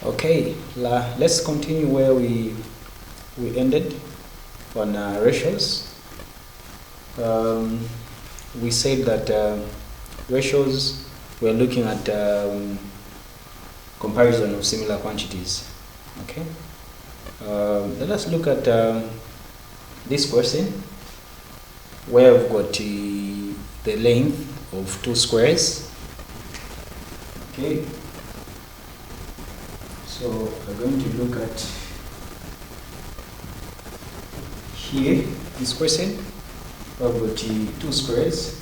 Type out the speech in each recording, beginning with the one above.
Okay, let's continue where we ended on ratios. We said that ratios, we're looking at comparison of similar quantities. Okay, let us look at this question where we've got the length of two squares. Okay, so we're going to look at here this question. We've got two squares.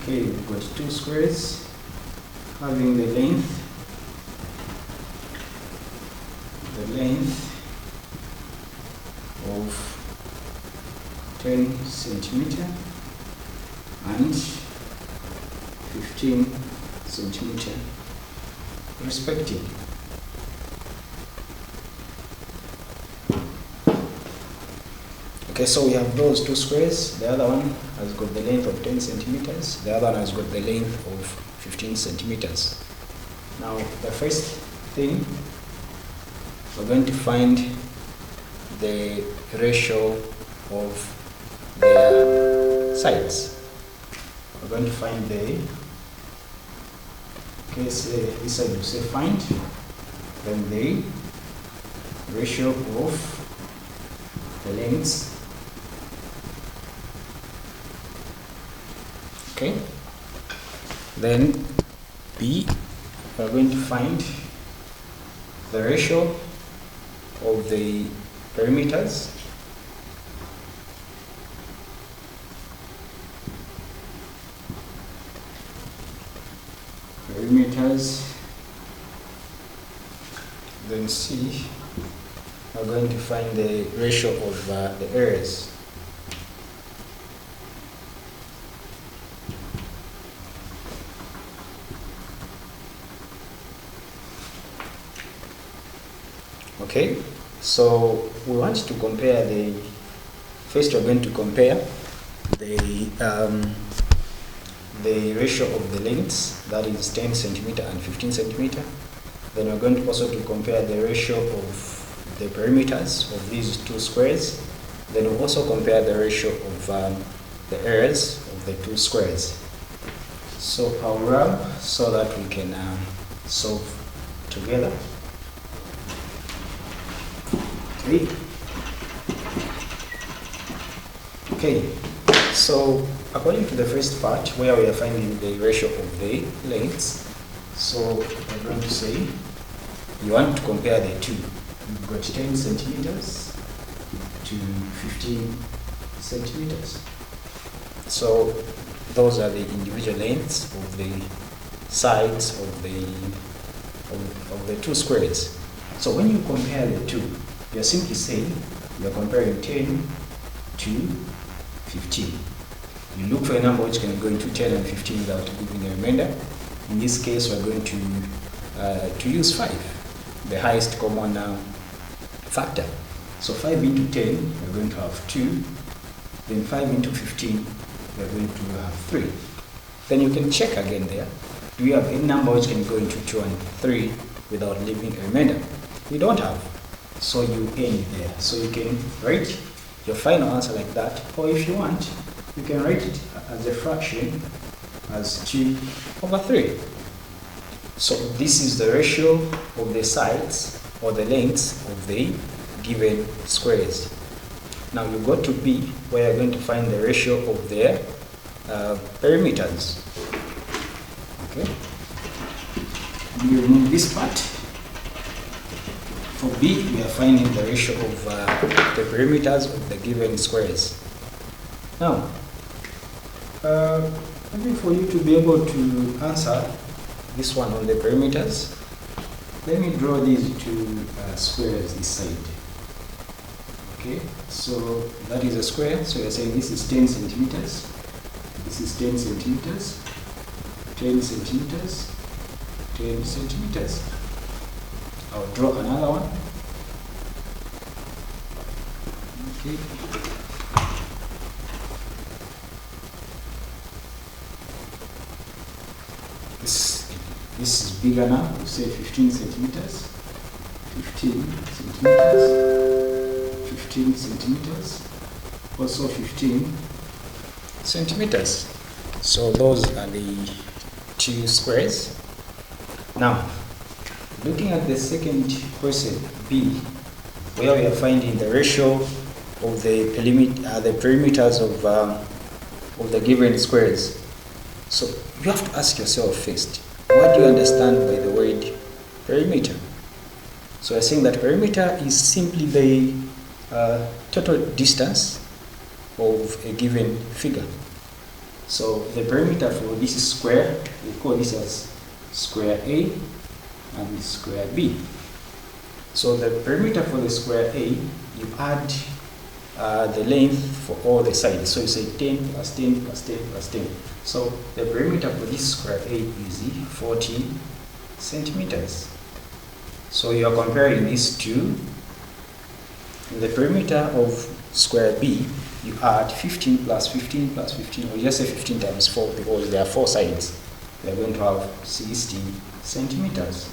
Okay, we've got two squares having the length of 10 centimeter and 15 centimeter respectively. Okay, so we have those two squares. The other one has got the length of 10 centimeters. The other one has got the length of 15 centimeters. Now, the first thing, we're going to find the ratio of their sides. We're going to find the, okay, say this side we say find, then the ratio of the lengths. Okay, then B, we're going to find the ratio of the perimeters. Then C, we're going to find the ratio of the areas. Okay, so we want to compare first we're going to compare the ratio of the lengths, that is 10 centimeter and 15 centimeter. Then we're going to also to compare the ratio of the perimeters of these two squares. Then we'll also compare the ratio of the areas of the two squares. So I'll rub so that we can solve together. Okay, so according to the first part where we are finding the ratio of the lengths, so we're going to say you want to compare the two. You've got 10 centimeters to 15 centimeters. So those are the individual lengths of the sides of the two squares. So when you compare the two, you're simply saying you're comparing 10 to 15. You look for a number which can go into 10 and 15 without giving a remainder. In this case, we're going to use 5, the highest common factor. So 5 into 10, we're going to have 2. Then 5 into 15, we're going to have 3. Then you can check again there. Do you have any number which can go into 2 and 3 without leaving a remainder? You don't have. So you end there. So you can write your final answer like that, or if you want, you can write it as a fraction as 2/3. So this is the ratio of the sides or the lengths of the given squares. Now you go to B, where you're going to find the ratio of their perimeters. Okay, you remove this part. For B, we are finding the ratio of the perimeters of the given squares. Now, maybe for you to be able to answer this one on the perimeters, let me draw these two squares this side. Okay, so that is a square. So you're saying this is 10 centimeters, this is 10 centimeters, 10 centimeters, 10 centimeters. I'll draw another one. Okay. this is bigger now, we say 15 centimeters, 15 centimeters, 15 centimeters, also 15 centimeters. So those are the two squares. Now, looking at the second question, B, where we are finding the ratio of the perimeters of the given squares. So you have to ask yourself first, what do you understand by the word perimeter? So I'm saying that perimeter is simply the total distance of a given figure. So the perimeter for this square, we call this as square A and square B. So the perimeter for the square A, you add the length for all the sides. So you say 10 plus 10 plus 10 plus 10. So the perimeter for this square A is 40 centimeters. So you are comparing these two. In the perimeter of square B, you add 15 plus 15 plus 15, or just say 15 times 4 because there are 4 sides. We are going to have 60 centimeters.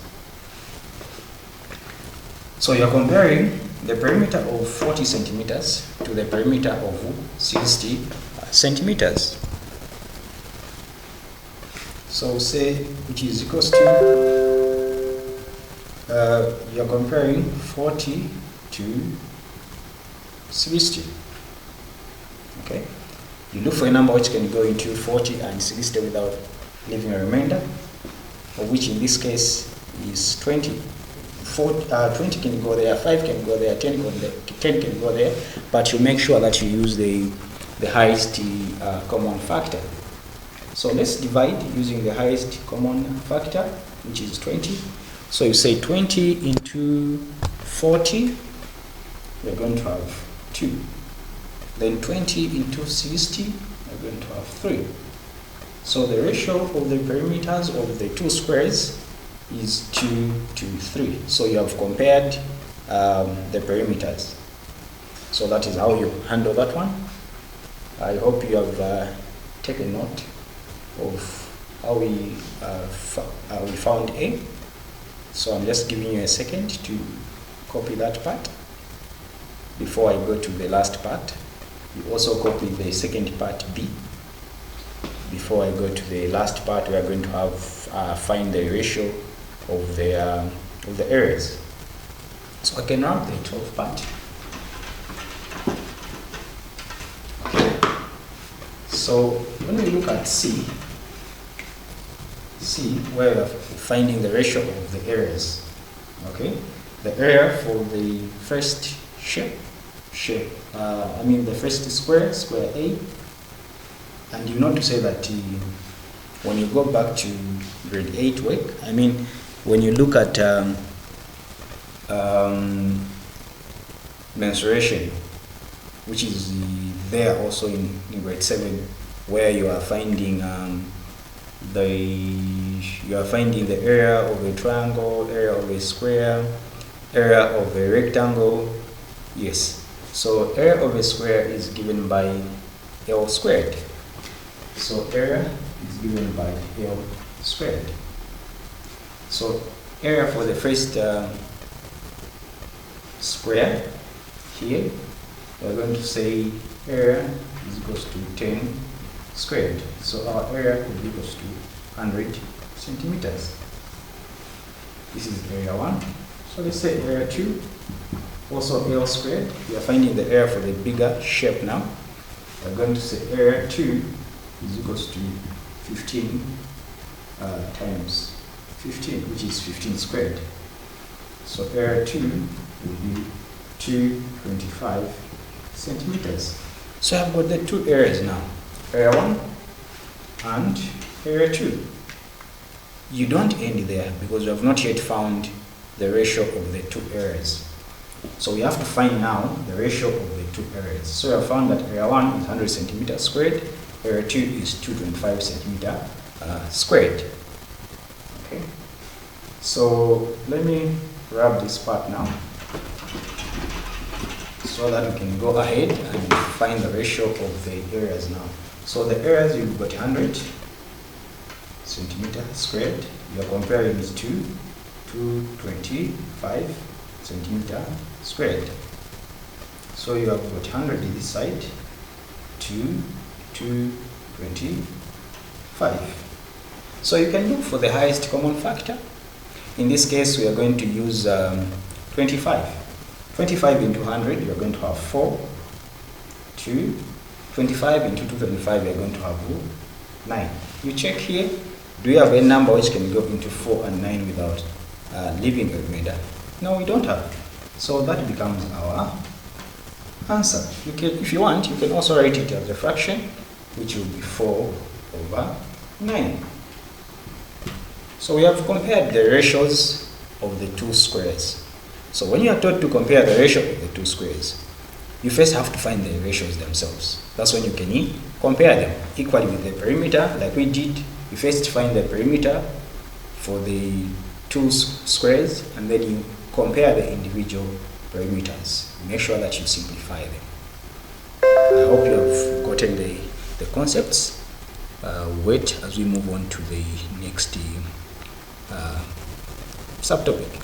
So you are comparing the perimeter of 40 centimeters to the perimeter of 60 centimeters. So say which is equals to, you are comparing 40 to 60. Okay, you look for a number which can go into 40 and 60 without leaving a remainder, of which in this case is 20. 20 can go there, 5 can go there, 10 can go there, but you make sure that you use the highest common factor. So let's divide using the highest common factor, which is 20. So you say 20 into 40, we're going to have 2. Then 20 into 60, we're going to have 3. So the ratio of the perimeters of the two squares is 2 to 3. So you have compared the perimeters. So that is how you handle that one. I hope you have taken note of how we found A. So I'm just giving you a second to copy that part before I go to the last part. You also copy the second part B. Before I go to the last part, we are going to have find the ratio of the areas. So I can wrap the 12th part. So when we look at C, where we are finding the ratio of the areas. Okay, the area for the first the first square A. And you know to say that when you go back to grade 8 work, when you look at mensuration, which is there also in grade 7, where you are finding the area of a triangle, area of a square, area of a rectangle. Yes. So area of a square is given by L squared. So area is given by L squared. So area for the first square here, we're going to say area is equals to 10 squared. So our area will be equals to 100 centimeters. This is area 1. So let's say area 2, also L squared. We are finding the area for the bigger shape now. We're going to say area 2 is equals to 15 times 15, which is 15 squared. So area 2 will be 225 centimeters. So I've got the two areas now, area 1 and area 2. You don't end there because we have not yet found the ratio of the two areas. So we have to find now the ratio of the two areas. So we have found that area 1 is 100 centimeters squared, area 2 is 225 centimeter squared. Okay. So let me wrap this part now so that we can go ahead and find the ratio of the areas now. So the areas, you've got 100 centimeter squared. You are comparing it to 225 centimeter squared. So you have got 100 this side to 225. So you can look for the highest common factor. In this case, we are going to use 25. 25 into 100, you are going to have 4. 25 into 225, you are going to have 9. You check here, do you have a number which can go into 4 and 9 without leaving a remainder? No, we don't have. So that becomes our answer. If you want, you can also write it as a fraction, which will be 4/9. So we have compared the ratios of the two squares. So when you are taught to compare the ratio of the two squares, you first have to find the ratios themselves. That's when you can compare them equally with the perimeter, like we did. You first find the perimeter for the two squares, and then you compare the individual perimeters. Make sure that you simplify them. I hope you have gotten the concepts. Wait as we move on to the next subtopic.